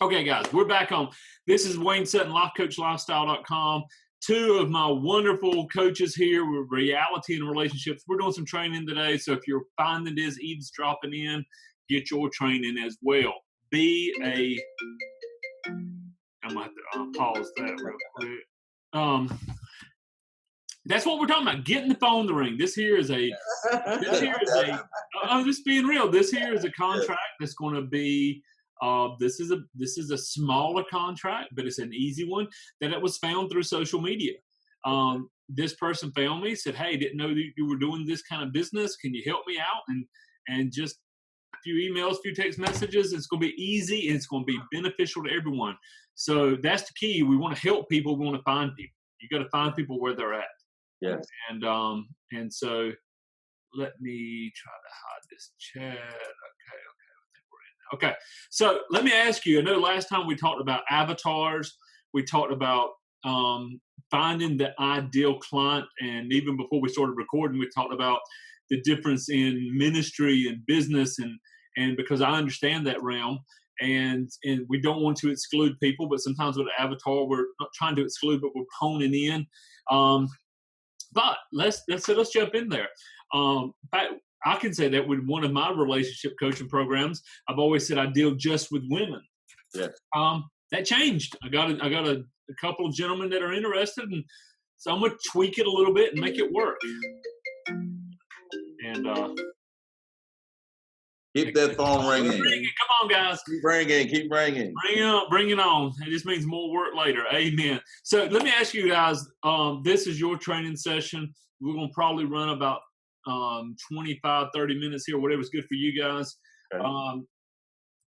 Okay, guys, we're back on. This is Wayne Sutton, LifeCoachLifestyle.com. Two of my wonderful coaches here with reality and relationships. We're doing some training today, so if you're finding this eavesdropping in, get your training as well. I'm going to have to pause that real quick. That's what we're talking about, getting the phone to ring. I'm just being real. This here is a contract that's going to be, this is a smaller contract, but it's an easy one that it was found through social media. This person found me, said, hey, didn't know that you were doing this kind of business. Can you help me out? And just a few emails, a few text messages. It's going to be easy and it's going to be beneficial to everyone. So that's the key. We want to help people. We want to find people. You got to find people where they're at. Yes. And so let me try to hide this chat. Okay. So let me ask you, I know last time we talked about avatars. We talked about finding the ideal client. And even before we started recording, we talked about the difference in ministry and business. And because I understand that realm, and we don't want to exclude people, but sometimes with Avatar, we're not trying to exclude, but we're honing in. But let's jump in there. I can say that with one of my relationship coaching programs, I've always said I deal just with women. Yes. That changed. I got a couple of gentlemen that are interested, and so I'm gonna tweak it a little bit and make it work. And keep that phone ringing. Come on, guys. Keep ringing. Bring it on. It just means more work later. Amen. So let me ask you guys, this is your training session. We're going to probably run about 25, 30 minutes here, whatever's good for you guys,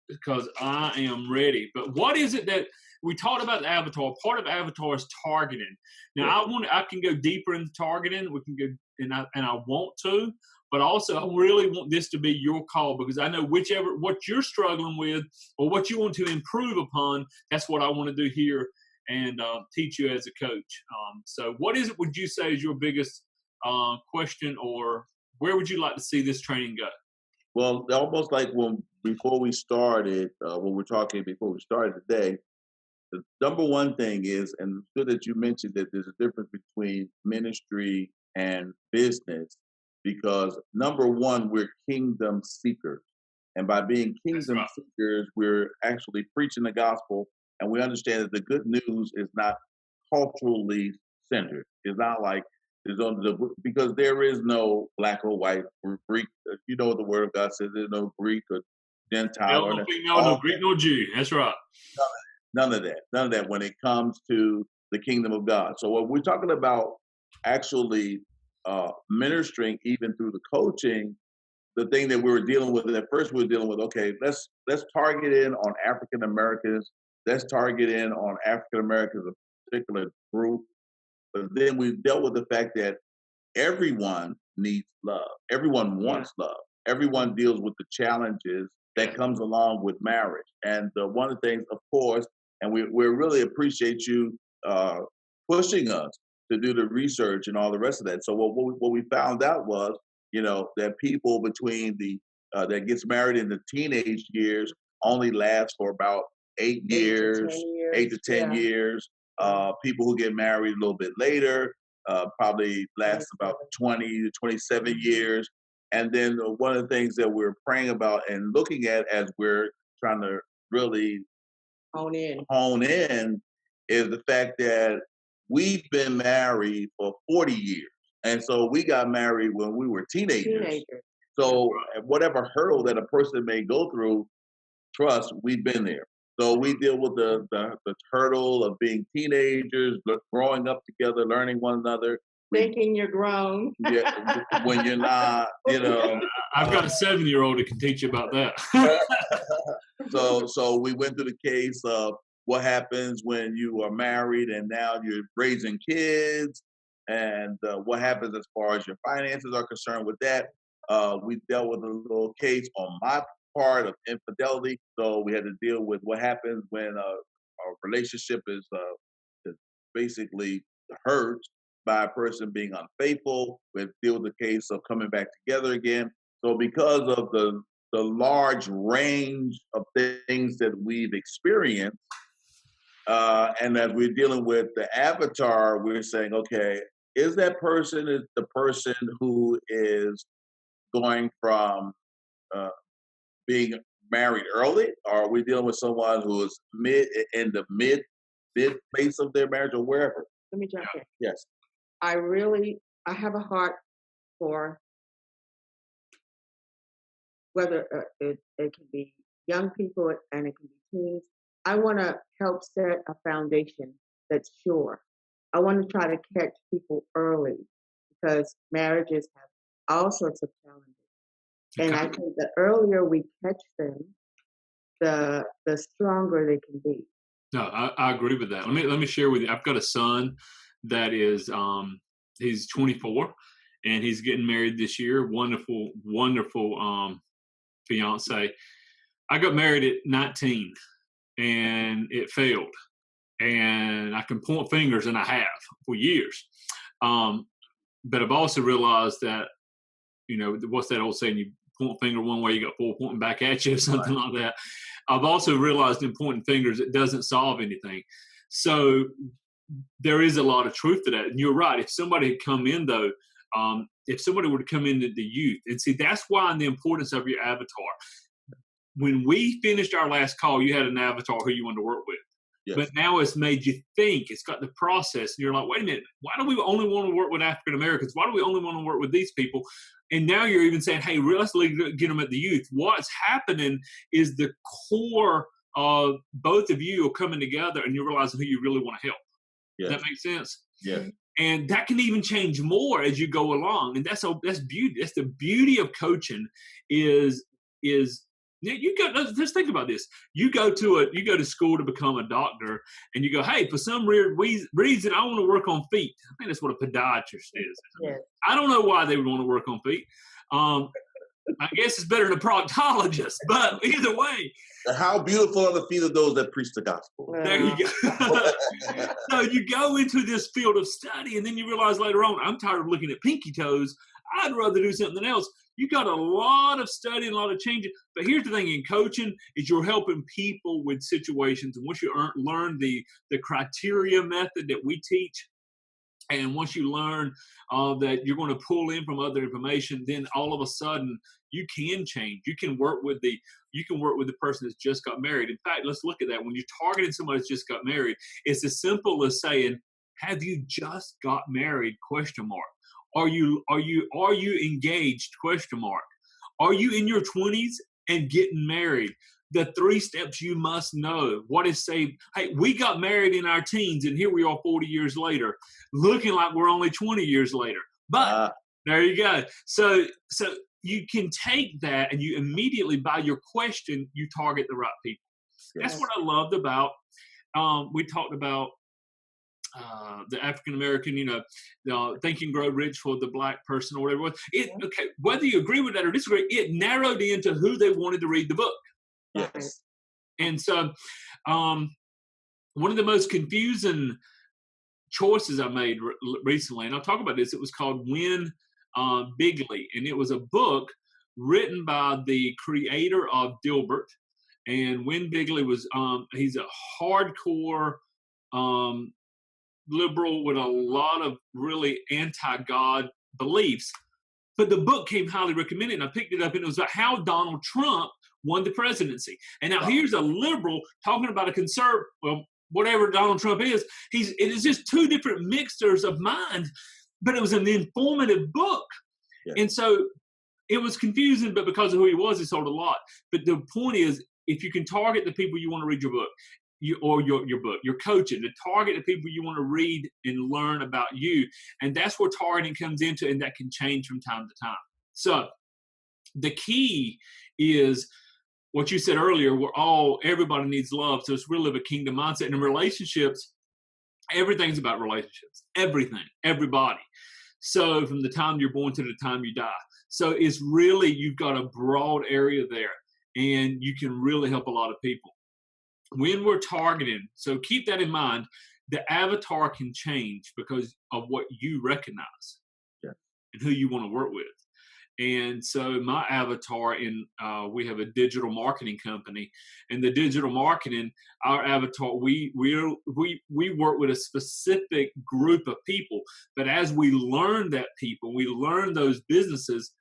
because I am ready. But what is it that we talked about the avatar? Part of avatar is targeting. Now, I can go deeper into targeting. We can go, and I want to. But also, I really want this to be your call, because I know what you're struggling with or what you want to improve upon, that's what I want to do here and teach you as a coach. So what is it, would you say, is your biggest question, or where would you like to see this training go? Well, almost like before we started today, the number one thing is, and it's good that you mentioned that there's a difference between ministry and business, because number one, we're kingdom seekers. And by being kingdom seekers, we're actually preaching the gospel, and we understand that the good news is not culturally centered. It's not like because there is no black or white or Greek. You know, the word of God says there's no Greek or Gentile. No Greek, no Jew. That's right. None of that when it comes to the kingdom of God. So what we're talking about actually ministering, even through the coaching, the thing that we were dealing with, at first we were dealing with, okay, let's target in on African Americans. Let's target in on African Americans, a particular group. But then we dealt with the fact that everyone needs love. Everyone wants love. Everyone deals with the challenges that comes along with marriage. And one of the things, of course, and we really appreciate you pushing us to do the research and all the rest of that. So what we found out was, that people between that gets married in the teenage years only last for about 8 years, 8 to 10 years. People who get married a little bit later probably last about 20 to 27 years. And then one of the things that we're praying about and looking at as we're trying to really hone in is the fact that we've been married for 40 years. And so we got married when we were teenagers. So whatever hurdle that a person may go through, trust, we've been there. So we deal with the hurdle of being teenagers, growing up together, learning one another. Thinking you're grown. Yeah, when you're not, I've got a 7-year-old that can teach you about that. So we went through the case of what happens when you are married and now you're raising kids, and what happens as far as your finances are concerned with that. We dealt with a little case on my part of infidelity. So we had to deal with what happens when a relationship is basically hurt by a person being unfaithful. We deal with the case of coming back together again. So because of the the large range of things that we've experienced. And as we're dealing with the avatar, we're saying, okay, is that person is the person who is going from being married early, or are we dealing with someone who is in the mid place of their marriage or wherever? Let me jump in. Yes. I have a heart for whether it can be young people and it can be teens. I want to help set a foundation that's sure. I want to try to catch people early because marriages have all sorts of challenges. Okay. And I think the earlier we catch them, the stronger they can be. No, I agree with that. Let me share with you. I've got a son that is he's 24 and he's getting married this year. Wonderful, wonderful fiance. I got married at 19 and it failed. And I can point fingers, and I have for years. But I've also realized that, what's that old saying? You point a finger one way, you got four pointing back at you, or something like that. I've also realized in pointing fingers, it doesn't solve anything. So there is a lot of truth to that. And you're right. If somebody had come in, though, if somebody would come into the youth, and see, that's why the importance of your avatar. When we finished our last call, you had an avatar who you wanted to work with. Yes. But now it's made you think. It's got the process. And you're like, wait a minute, why do we only want to work with African Americans? Why do we only want to work with these people? And now you're even saying, hey, let's get them at the youth. What's happening is the core of both of you are coming together and you're realizing who you really want to help. Yes. Does that make sense? Yes. And that can even change more as you go along. And that's beauty. That's the beauty of coaching is you go. Let's think about this. You go to school to become a doctor, and you go, hey, for some weird reason, I want to work on feet. I think that's what a podiatrist is. Yes. I don't know why they would want to work on feet. I guess it's better than a proctologist, but either way. How beautiful are the feet of those that preach the gospel. There you go. So you go into this field of study, and then you realize later on, I'm tired of looking at pinky toes. I'd rather do something else. You got a lot of study and a lot of changing. But here's the thing in coaching is you're helping people with situations. And once you learn the criteria method that we teach, and once you learn that you're going to pull in from other information, then all of a sudden you can change. You can work with the person that's just got married. In fact, let's look at that. When you're targeting somebody that's just got married, it's as simple as saying, "Have you just got married?" ? Are you engaged? ? Are you in your 20s and getting married? The 3 steps you must know. What is saved? Hey, we got married in our teens, and here we are 40 years later, looking like we're only 20 years later. But there you go. So you can take that, and you immediately, by your question, you target the right people. Yes. That's what I loved about. We talked about the African American, Think and Grow Rich for the Black person or whatever. Okay, whether you agree with that or disagree, it narrowed into who they wanted to read the book. Yes. And so one of the most confusing choices I made recently, and I'll talk about this, it was called Win Bigly. And it was a book written by the creator of Dilbert. And Win Bigly was, he's a hardcore liberal with a lot of really anti-God beliefs. But the book came highly recommended, and I picked it up, and it was about how Donald Trump won the presidency. And now here's a liberal talking about a conservative, well, whatever Donald Trump is. It is just 2 different mixtures of mind, but it was an informative book. Yeah. And so it was confusing, but because of who he was, he sold a lot. But the point is, if you can target the people you want to read your book, your coaching, to target the people you want to read and learn about you. And that's where targeting comes into, and that can change from time to time. So the key is what you said earlier, everybody needs love. So it's really a kingdom mindset. And in relationships, everything's about relationships. Everything, everybody. So from the time you're born to the time you die. So it's really, you've got a broad area there, and you can really help a lot of people. When we're targeting, so keep that in mind, the avatar can change because of what you recognize and who you want to work with. And so my avatar we have a digital marketing company, and the digital marketing, our avatar, we work with a specific group of people. But as we learn that people, we learn those businesses,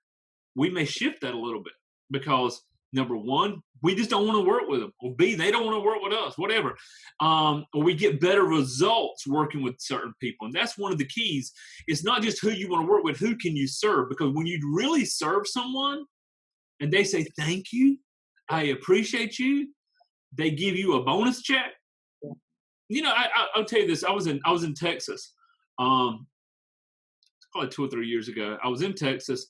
we may shift that a little bit because number one, we just don't want to work with them, or B, they don't want to work with us, whatever. Or we get better results working with certain people. And that's one of the keys. It's not just who you want to work with, who can you serve? Because when you really serve someone and they say, thank you, I appreciate you, they give you a bonus check. You know, I'll tell you this. I was in Texas, probably 2 or 3 years ago. I was in Texas,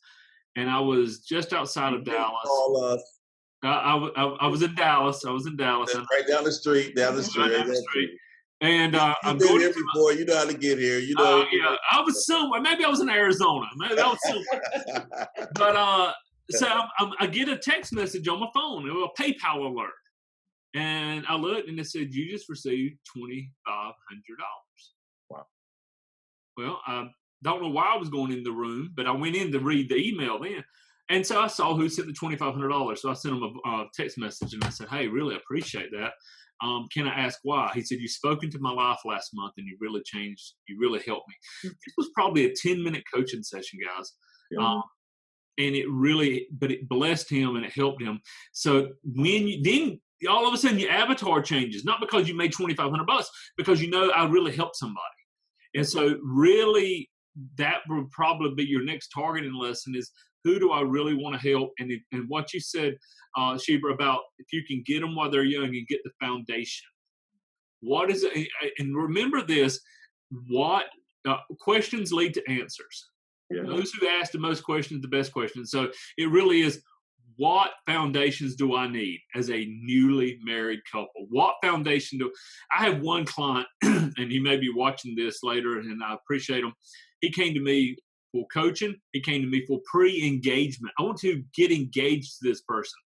and I was just outside of Dallas. Call us. I was in Dallas. I was in Dallas. Right down the street. Down the street. Right down the street. And You've been here before. You know how to get here. You know. Yeah, I was somewhere. Maybe I was in Arizona. Maybe that was somewhere. But so I get a text message on my phone, a PayPal alert, and I looked and it said you just received $2,500. Wow. Well, I don't know why I was going in the room, but I went in to read the email then. And so I saw who sent the $2,500. So I sent him a text message and I said, hey, really appreciate that. Can I ask why? He said, you've spoken to my life last month and you really changed. You really helped me. This was probably a 10-minute coaching session, guys. Yeah. And it blessed him and it helped him. So then all of a sudden your avatar changes, not because you made $2,500, because you know I really helped somebody. And so really that would probably be your next targeting lesson is, who do I really want to help? And what you said, Sheba, about if you can get them while they're young and get the foundation. What is it? And remember this, questions lead to answers. Yeah. Those who ask the most questions, the best questions. So it really is, what foundations do I need as a newly married couple? What foundation I have one client, and he may be watching this later, and I appreciate him. He came to me for coaching. He came to me for pre-engagement. I want to get engaged to this person.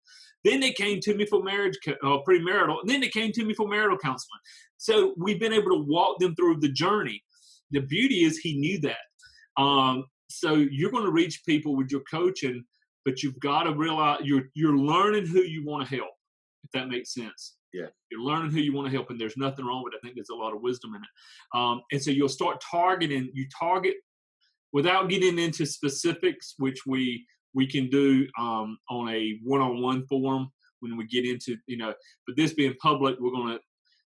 Then they came to me for marriage, premarital. And then they came to me for marital counseling. So we've been able to walk them through the journey. The beauty is he knew that. So you're going to reach people with your coaching, but you've got to realize you're learning who you want to help, if that makes sense. Yeah. You're learning who you want to help, and there's nothing wrong with it. I think there's a lot of wisdom in it. And so you'll start targeting. You target without getting into specifics, which we can do on a one-on-one forum when we get into, but this being public, we're going to,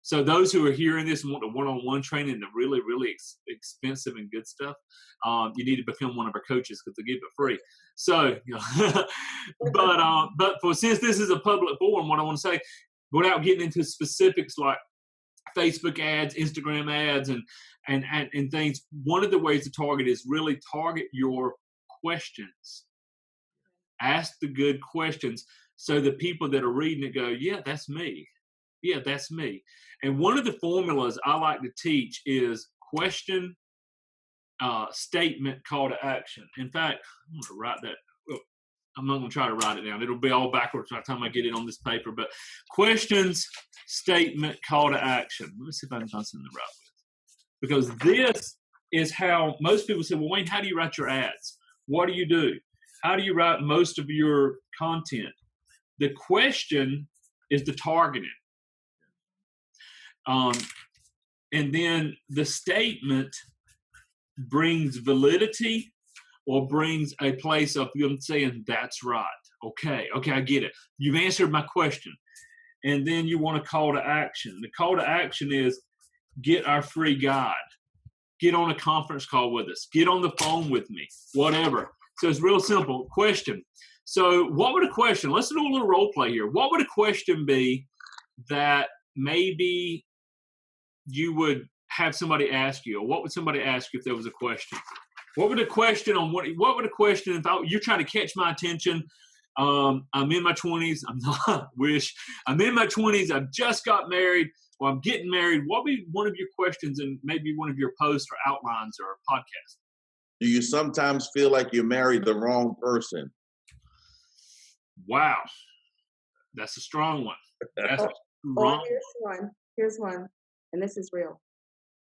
so those who are hearing this and want the one-on-one training, the really, really expensive and good stuff, you need to become one of our coaches because they give it free. So, but since this is a public forum, what I want to say, without getting into specifics like Facebook ads, Instagram ads, and things, one of the ways to target is really target your questions. Ask the good questions so the people that are reading it go, yeah, that's me. Yeah, that's me. And one of the formulas I like to teach is question, statement, call to action. In fact, I'm going to write that. I'm not going to try to write it down. It'll be all backwards by the time I get it on this paper. But questions, statement, call to action. Let me see if I can find something to write with. Because this is how most people say, well, Wayne, how do you write your ads? What do you do? How do you write most of your content? The question is the targeting. And then the statement brings validity or brings a place of them saying, that's right. Okay, I get it. You've answered my question. And then you want a call to action. The call to action is get our free guide. Get on a conference call with us. Get on the phone with me, whatever. So it's real simple. Question. So what would a question, let's do a little role play here. What would a question be that maybe you would have somebody ask you, or what would somebody ask you if there was a question? What would a question if you're trying to catch my attention? I'm in my 20s. I'm in my 20s. I've just got married, or I'm getting married. What would be one of your questions and maybe one of your posts or outlines or podcasts? Do you sometimes feel like you married the wrong person? Wow. That's a strong one. That's wrong. Here's one. And this is real.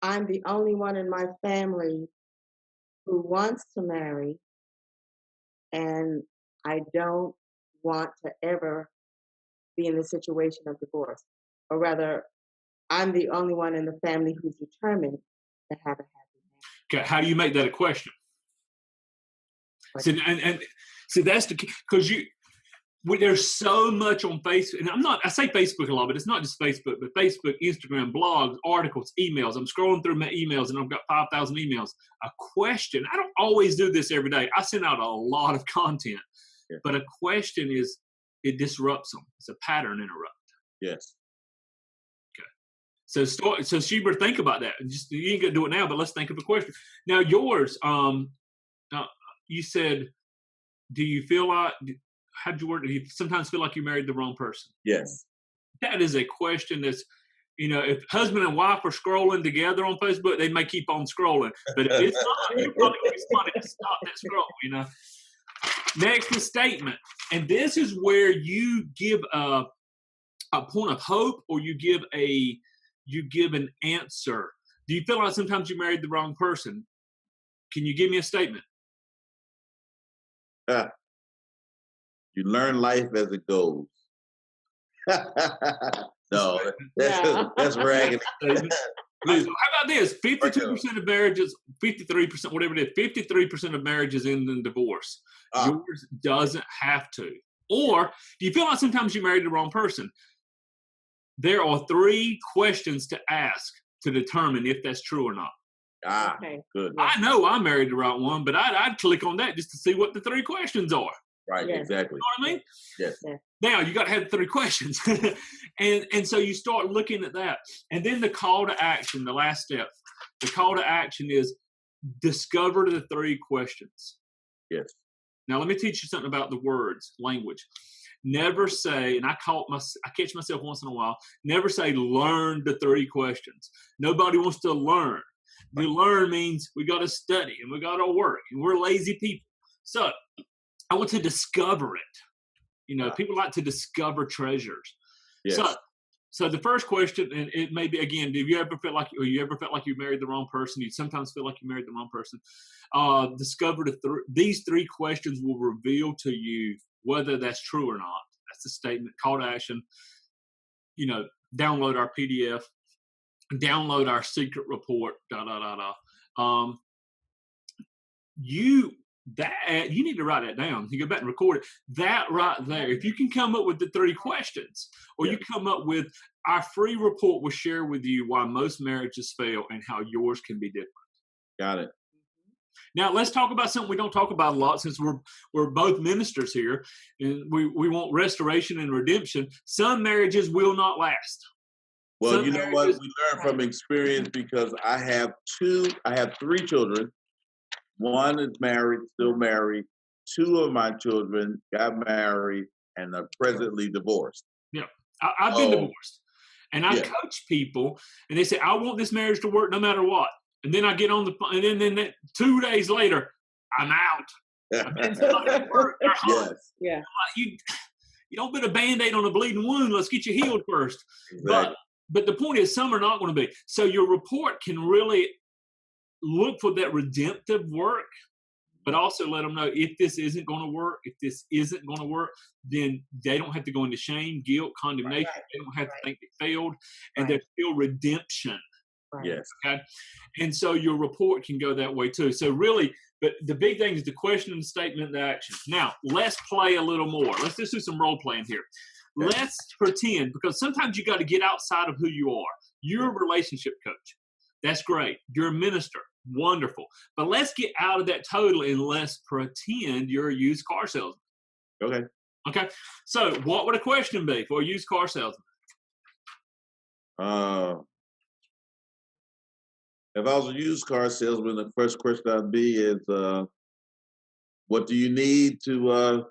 I'm the only one in my family who wants to marry, and I don't want to ever be in the situation of divorce, or rather, I'm the only one in the family who's determined to have a happy Okay, how do you make that a question? marriage. And see, that's the because there's so much on Facebook, and I say Facebook a lot, but it's not just Facebook, but Facebook, Instagram, blogs, articles, emails. I'm scrolling through my emails, and I've got 5,000 emails. A question. I don't always do this every day. I send out a lot of content, but a question it disrupts them. It's a pattern interrupt. Yes. So Sheba, think about that. Just you ain't gonna do it now, but let's think of a question. Now yours, you said, do you feel like how'd you word it? Do you sometimes feel like you married the wrong person? Yes. That is a question that's, if husband and wife are scrolling together on Facebook, they may keep on scrolling. But if it's not, you're probably gonna be somebody to stop that scroll, Next is statement. And this is where you give a point of hope, or you give an answer. Do you feel like sometimes you married the wrong person? Can you give me a statement? You learn life as it goes. No, that's bragging. How about this? 52% of marriages, 53%, whatever it is, 53% of marriages end in divorce. Yours doesn't have to. Or do you feel like sometimes you married the wrong person? There are 3 questions to ask to determine if that's true or not. Okay. Good. I know I married the right one, but I'd click on that just to see what the 3 questions are. Right, Yes. exactly. You know what I mean? Yes. Now you got to have 3 questions, and so you start looking at that, and then the call to action, the last step. The call to action is discover the 3 questions. Yes. Now let me teach you something about the words, language. Never say, and I catch myself once in a while. Never say learn the 3 questions. Nobody wants to learn. To learn means we got to study and we got to work, and we're lazy people. So I want to discover it. People like to discover treasures. Yes. So the first question, and it may be, again, do you ever feel like you married the wrong person? You sometimes feel like you married the wrong person. Discover these 3 questions will reveal to you whether that's true or not. That's the statement. Call to action. Download our PDF. Download our secret report. You need to write that down. You go back and record it. That right there. If you can come up with the 3 questions, or you come up with our free report, will share with you why most marriages fail and how yours can be different. Got it. Now let's talk about something we don't talk about a lot, since we're both ministers here, and we want restoration and redemption. Some marriages will not last. Well, you know what? We learn from experience, because I have 3 children. One is married, still married. 2 of my children got married and are presently divorced. Yeah, I've been divorced, and I coach people, and they say, "I want this marriage to work no matter what." And then I get on the phone, and then 2 days later, I'm out. I've been Yes. Yeah. You don't put a Band-Aid on a bleeding wound. Let's get you healed first. Exactly. But the point is, some are not going to be. So your report can really look for that redemptive work, but also let them know if this isn't going to work. If this isn't going to work, then they don't have to go into shame, guilt, condemnation. Right. They don't have to think they failed, and there's still redemption. Right. Yes. Okay. And so your report can go that way too. So really, but the big thing is the question and statement and the action. Now, let's play a little more. Let's just do some role playing here. Okay. Let's pretend, because sometimes you got to get outside of who you are. You're a relationship coach. That's great. You're a minister. Wonderful. But let's get out of that totally, and let's pretend you're a used car salesman. Okay. Okay. So what would a question be for a used car salesman? If I was a used car salesman, the first question I'd be is, what do you need to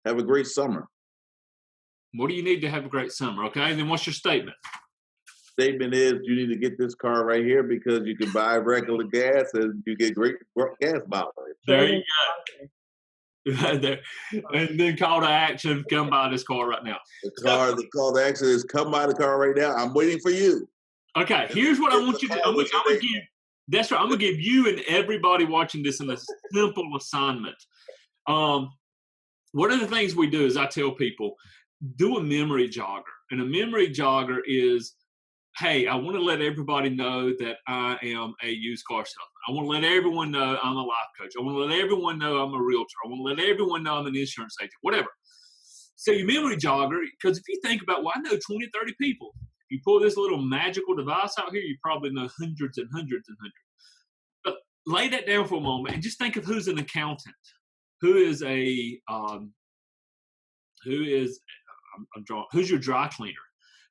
have a great summer? What do you need to have a great summer? Okay. And then what's your statement? Statement is, you need to get this car right here, because you can buy regular gas and you get great gas mileage. There you go. There. And then call to action, come buy this car right now. The call to action is, come buy the car right now. I'm waiting for you. Okay, here's what I want you to do. I'm gonna give you and everybody watching this in a simple assignment. one of the things we do is I tell people, do a memory jogger. And a memory jogger is, hey, I want to let everybody know that I am a used car salesman. I want to let everyone know I'm a life coach. I want to let everyone know I'm a realtor. I want to let everyone know I'm an insurance agent, whatever. So your memory jogger, because if you think about, well, I know 20, 30 people. You pull this little magical device out here, you probably know hundreds and hundreds and hundreds. But lay that down for a moment and just think of who's an accountant, who's your dry cleaner,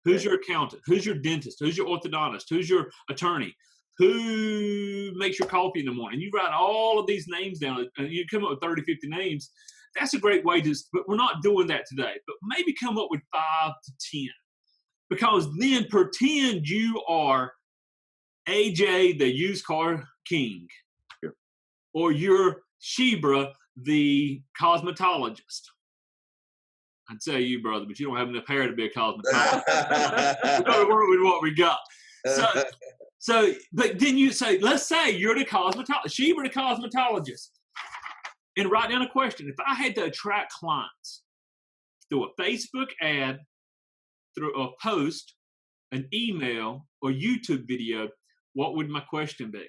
who's your accountant, who's your dentist, who's your orthodontist, who's your attorney, who makes your coffee in the morning. You write all of these names down and you come up with 30, 50 names. That's a great way but we're not doing that today. But maybe come up with 5 to 10. Because then pretend you are AJ, the used car king, or you're Shebra, the cosmetologist. I'd say you, brother, but you don't have enough hair to be a cosmetologist. We've got to work with what we got. So, but then you say, let's say you're the cosmetologist, Shebra, the cosmetologist, and write down a question. If I had to attract clients through a Facebook ad, through a post, an email, or YouTube video, what would my question be?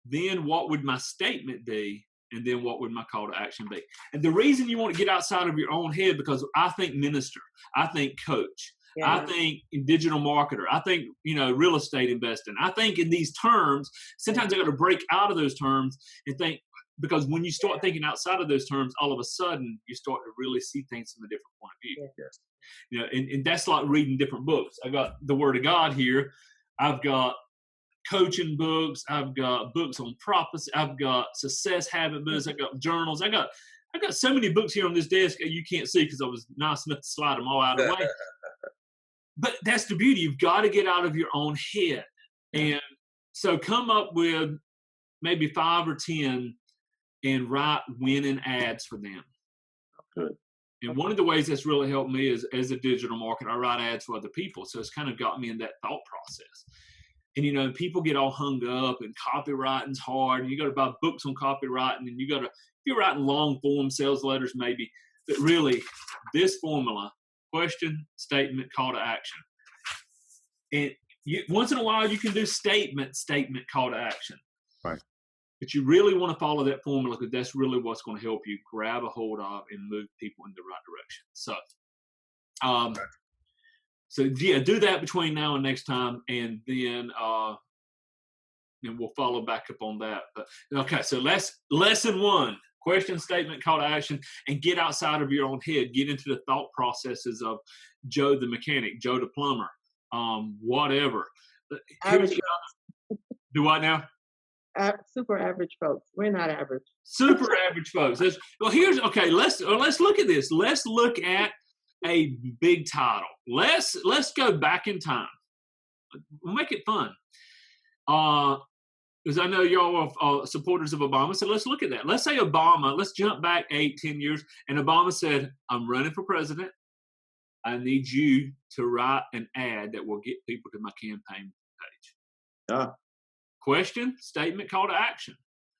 Then what would my statement be? And then what would my call to action be? And the reason you want to get outside of your own head, because I think minister, I think coach, I think digital marketer, I think, real estate investing. I think in these terms, sometimes I got to break out of those terms and think, because when you start thinking outside of those terms, all of a sudden you start to really see things from a different point of view. Yes. And that's like reading different books. I got the Word of God here. I've got coaching books. I've got books on prophecy. I've got success habit books. I've got journals. I got so many books here on this desk you can't see because I was nice enough to slide them all out of the way. But that's the beauty. You've got to get out of your own head. And so come up with maybe 5 or 10 and write winning ads for them. Good. And one of the ways that's really helped me is, as a digital marketer, I write ads for other people. So it's kind of got me in that thought process. And, people get all hung up, and copywriting's hard, and you got to buy books on copywriting, and if you're writing long form sales letters maybe, but really this formula, question, statement, call to action. And once in a while you can do statement, call to action. Right. But you really want to follow that formula because that's really what's going to help you grab a hold of and move people in the right direction. So, do that between now and next time, and then we'll follow back up on that. But okay, so lesson 1: question, statement, call to action, and get outside of your own head. Get into the thought processes of Joe the mechanic, Joe the plumber, whatever. Do what now? Super average folks. We're not average. Super average folks. Let's look at this. Let's look at a big title. Let's go back in time. We'll make it fun. Because I know y'all are supporters of Obama, so let's look at that. Let's say Obama, let's jump back 8, 10 years, and Obama said, I'm running for president. I need you to write an ad that will get people to my campaign page. Question, statement, call to action.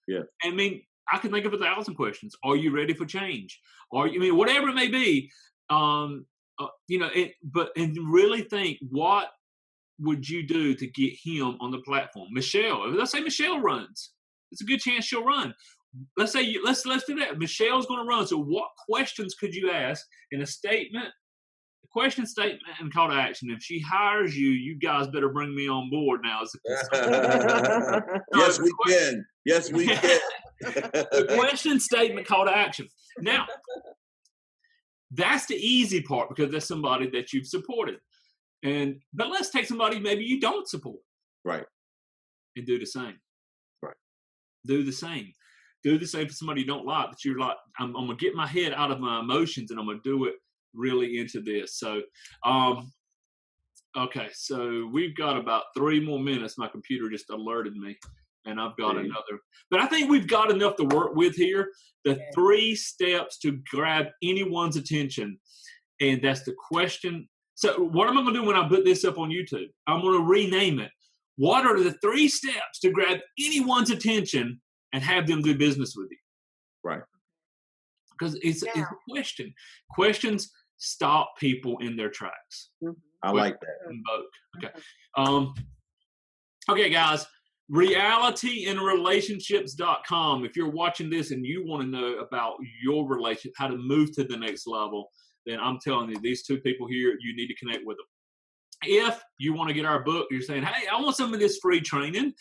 Yeah. I mean, I can think of 1,000 questions. Are you ready for change? Whatever it may be. And really think, what would you do to get him on the platform? Michelle, let's say Michelle runs. It's a good chance she'll run. Let's say let's do that. Michelle's going to run. So what questions could you ask in a statement? Question, statement, and call to action. If she hires you, you guys better bring me on board now. Yes, we can. Yes, we can. Question, statement, call to action. Now, that's the easy part because that's somebody that you've supported. But let's take somebody maybe you don't support. Right. And do the same. Right. Do the same. Do the same for somebody you don't like, but you're like, I'm going to get my head out of my emotions and I'm going to do it really into this. So, okay, so we've got about 3 more minutes. My computer just alerted me, and I've got another. But I think we've got enough to work with here. The 3 steps to grab anyone's attention, and that's the question. So what am I going to do when I put this up on YouTube? I'm going to rename it. What are the 3 steps to grab anyone's attention and have them do business with you? Right. because it's Yeah. a question. Questions stop people in their tracks. I like that. Okay. Okay, guys. realityinrelationships.com. If you're watching this and you want to know about your relationship, how to move to the next level, then I'm telling you, these two people here, you need to connect with them. If you want to get our book, you're saying, hey, I want some of this free training.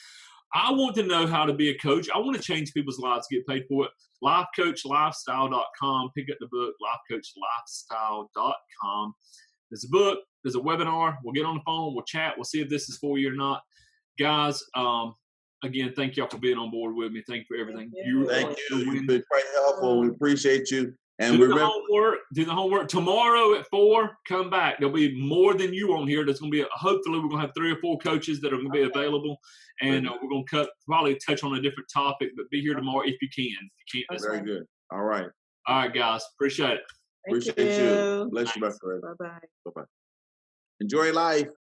I want to know how to be a coach. I want to change people's lives, get paid for it. LifeCoachLifestyle.com. Pick up the book, LifeCoachLifestyle.com. There's a book. There's a webinar. We'll get on the phone. We'll chat. We'll see if this is for you or not. Guys, again, thank y'all for being on board with me. Thank you for everything. Thank you. You've been quite helpful. We appreciate you. And do the homework. Tomorrow at 4, come back. There'll be more than you on here. There's going to be, hopefully, we're going to have 3 or 4 coaches that are going to be available. And we're going to probably touch on a different topic, but be here tomorrow if you can. If you can't, very good. All right. All right, guys. Appreciate it. Appreciate you. Bless you, my friend. Bye-bye. Bye-bye. Enjoy life.